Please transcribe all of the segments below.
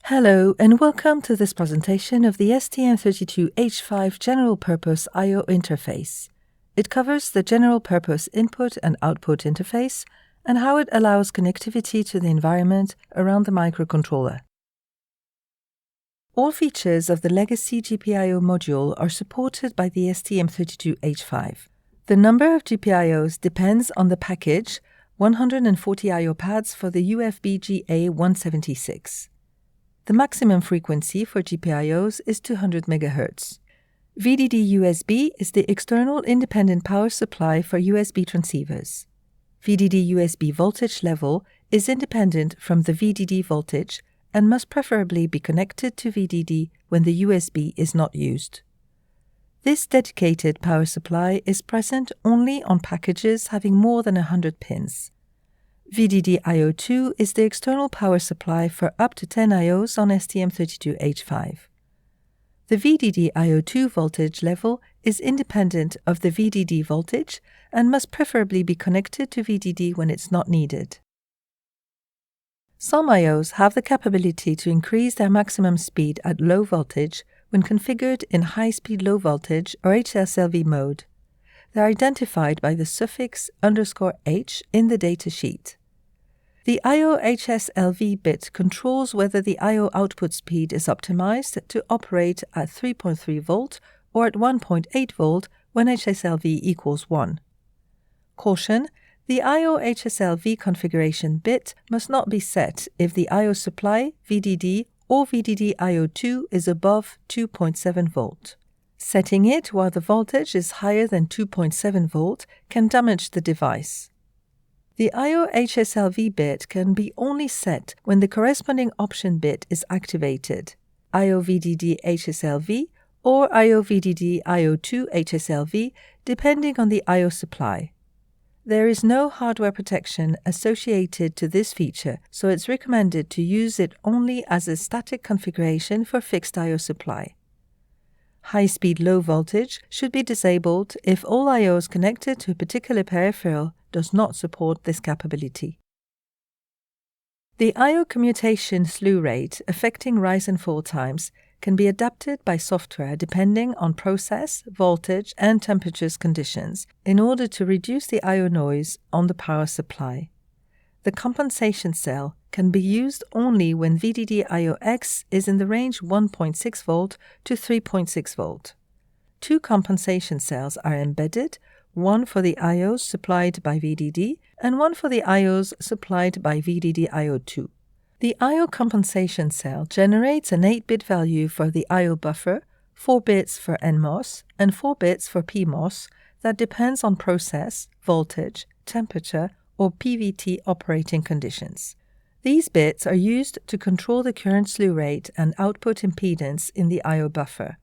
Hello and welcome to this presentation of the STM32H5 General Purpose I/O interface. It covers the general purpose input and output interface and how it allows connectivity to the environment around the microcontroller. All features of the legacy GPIO module are supported by the STM32H5. The number of GPIOs depends on the package 140 I/O pads for the UFB GA176. The maximum frequency for GPIOs is 200 MHz. VDD-USB is the external independent power supply for USB transceivers. VDD-USB voltage level is independent from the VDD voltage and must preferably be connected to VDD when the USB is not used. This dedicated power supply is present only on packages having more than 100 pins. VDD-IO2 is the external power supply for up to 10 IOs on STM32H5. The VDD-IO2 voltage level is independent of the VDD voltage and must preferably be connected to VDD when it's not needed. Some IOs have the capability to increase their maximum speed at low voltage when configured in high-speed low voltage or HSLV mode. They are identified by the suffix _H in the datasheet. The I/O HSLV bit controls whether the I/O output speed is optimized to operate at 3.3 volt or at 1.8 volt when HSLV equals 1. Caution: the I/O HSLV configuration bit must not be set if the I/O supply, VDD, or VDD-IO2 is above 2.7 volt. Setting it while the voltage is higher than 2.7 volt can damage the device. The I/O HSLV bit can be only set when the corresponding option bit is activated, I/O VDD HSLV or I/O VDD IO2 HSLV, depending on the I/O supply. There is no hardware protection associated to this feature, so it's recommended to use it only as a static configuration for fixed I/O supply. High-speed low voltage should be disabled if all IOs connected to a particular peripheral does not support this capability. The I/O commutation slew rate affecting rise and fall times can be adapted by software depending on process, voltage, and temperatures conditions in order to reduce the I/O noise on the power supply. The compensation cell can be used only when VDD-IOX is in the range 1.6 volt to 3.6 volt. Two compensation cells are embedded, one for the IOs supplied by VDD and one for the IOs supplied by VDD-IO2. The I/O compensation cell generates an 8-bit value for the I/O buffer, 4 bits for NMOS, and 4 bits for PMOS that depends on process, voltage, temperature, or PVT operating conditions. These bits are used to control the current slew rate and output impedance in the I/O buffer.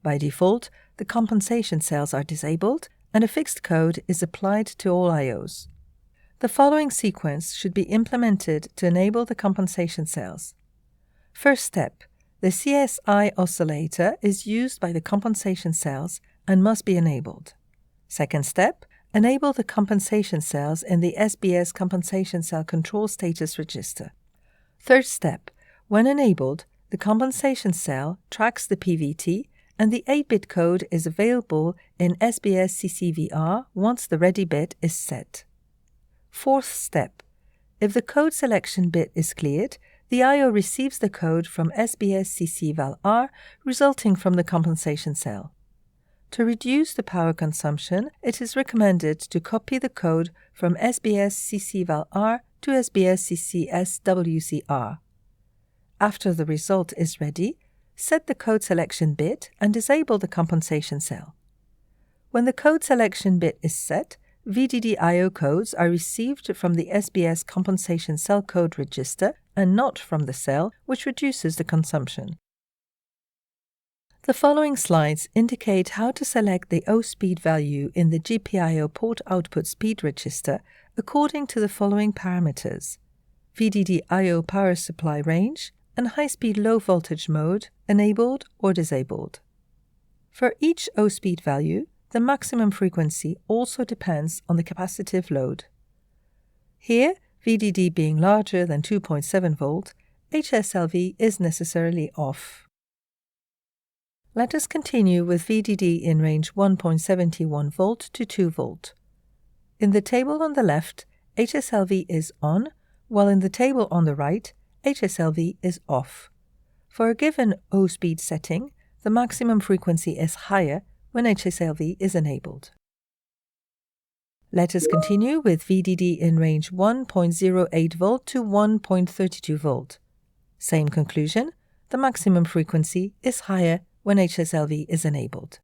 By default, the compensation cells are disabled and a fixed code is applied to all IOs. The following sequence should be implemented to enable the compensation cells. First step: the CSI oscillator is used by the compensation cells and must be enabled. Second step: enable the compensation cells in the SBS compensation cell control status register. Third step: when enabled, the compensation cell tracks the PVT and the 8-bit code is available in SBS CCVR once the ready bit is set. Fourth step: if the code selection bit is cleared, the I/O receives the code from SBS CCVAL-R resulting from the compensation cell. To reduce the power consumption, it is recommended to copy the code from SBS CCVAL-R to SBS CCS-WCR. After the result is ready, set the code selection bit and disable the compensation cell. When the code selection bit is set, VDD-IO codes are received from the SBS compensation cell code register and not from the cell, which reduces the consumption. The following slides indicate how to select the O speed value in the GPIO port output speed register according to the following parameters: VDD-IO power supply range and high-speed low-voltage mode enabled or disabled. For each O speed value, the maximum frequency also depends on the capacitive load. Here, VDD being larger than 2.7 volt, HSLV is necessarily off. Let us continue with VDD in range 1.71 volt to 2 volt. In the table on the left, HSLV is on, while in the table on the right, HSLV is off. For a given O speed setting, the maximum frequency is higher when HSLV is enabled. Let us continue with VDD in range 1.08 volt to 1.32 volt. Same conclusion, the maximum frequency is higher when HSLV is enabled.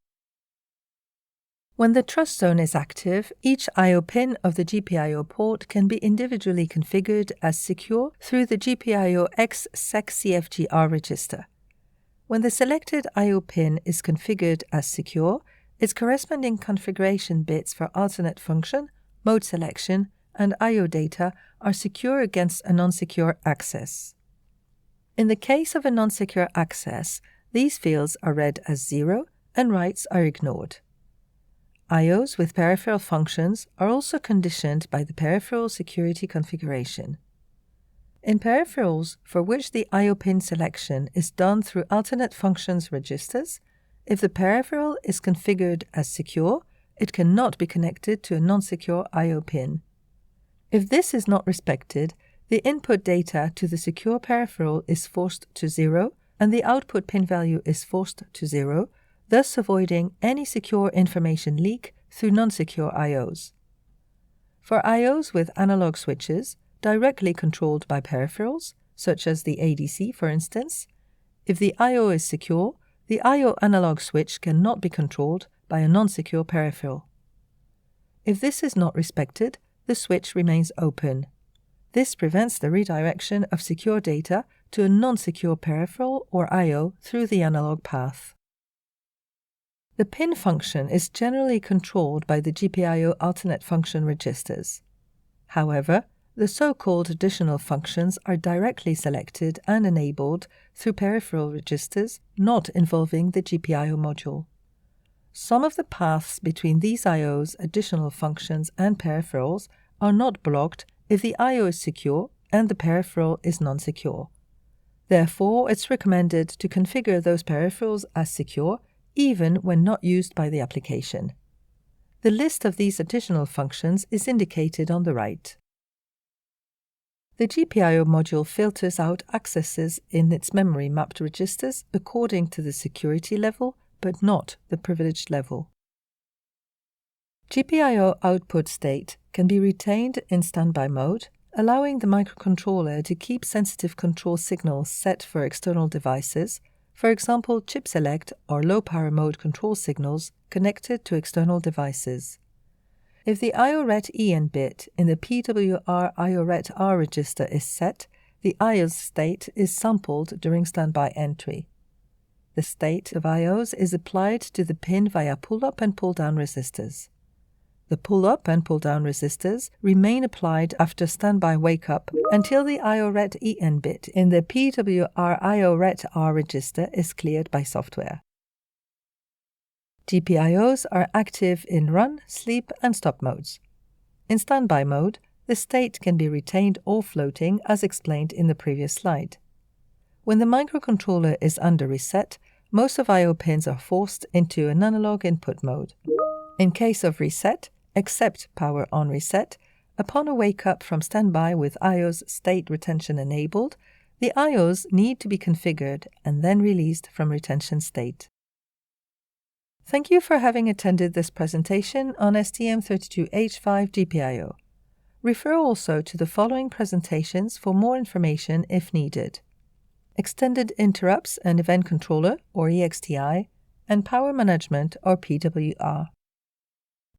When the trust zone is active, each I/O pin of the GPIO port can be individually configured as secure through the GPIO X-SEC-CFGR register. When the selected I/O pin is configured as secure, its corresponding configuration bits for alternate function, mode selection, and I/O data are secure against a non-secure access. In the case of a non-secure access, these fields are read as 0 and writes are ignored. I/Os with peripheral functions are also conditioned by the peripheral security configuration. In peripherals for which the I/O pin selection is done through alternate functions registers, if the peripheral is configured as secure, it cannot be connected to a non-secure I/O pin. If this is not respected, the input data to the secure peripheral is forced to 0 and the output pin value is forced to 0, thus avoiding any secure information leak through non-secure I/Os. For I/Os with analog switches, directly controlled by peripherals, such as the ADC for instance, if the I/O is secure, the I/O analog switch cannot be controlled by a non-secure peripheral. If this is not respected, the switch remains open. This prevents the redirection of secure data to a non-secure peripheral or I/O through the analog path. The pin function is generally controlled by the GPIO alternate function registers. However, the so-called additional functions are directly selected and enabled through peripheral registers not involving the GPIO module. Some of the paths between these I/Os, additional functions, and peripherals are not blocked if the I/O is secure and the peripheral is non-secure. Therefore, it's recommended to configure those peripherals as secure even when not used by the application. The list of these additional functions is indicated on the right. The GPIO module filters out accesses in its memory mapped registers according to the security level, but not the privileged level. GPIO output state can be retained in standby mode, allowing the microcontroller to keep sensitive control signals set for external devices, for example chip select or low power mode control signals connected to external devices. If the IO-RET-EN bit in the PWR IO-RET-R register is set, the IOS state is sampled during standby entry. The state of IOs is applied to the pin via pull-up and pull-down resistors. The pull-up and pull-down resistors remain applied after standby wake-up until the IO-RET-EN bit in the PWR IO-RET-R register is cleared by software. GPIOs are active in run, sleep, and stop modes. In standby mode, the state can be retained or floating as explained in the previous slide. When the microcontroller is under reset, most of I/O pins are forced into an analog input mode. In case of reset, except power on reset, upon a wake-up from standby with IO's state retention enabled, the IOs need to be configured and then released from retention state. Thank you for having attended this presentation on STM32H5 GPIO. Refer also to the following presentations for more information if needed. Extended Interrupts and Event Controller, or EXTI, and Power Management, or PWR.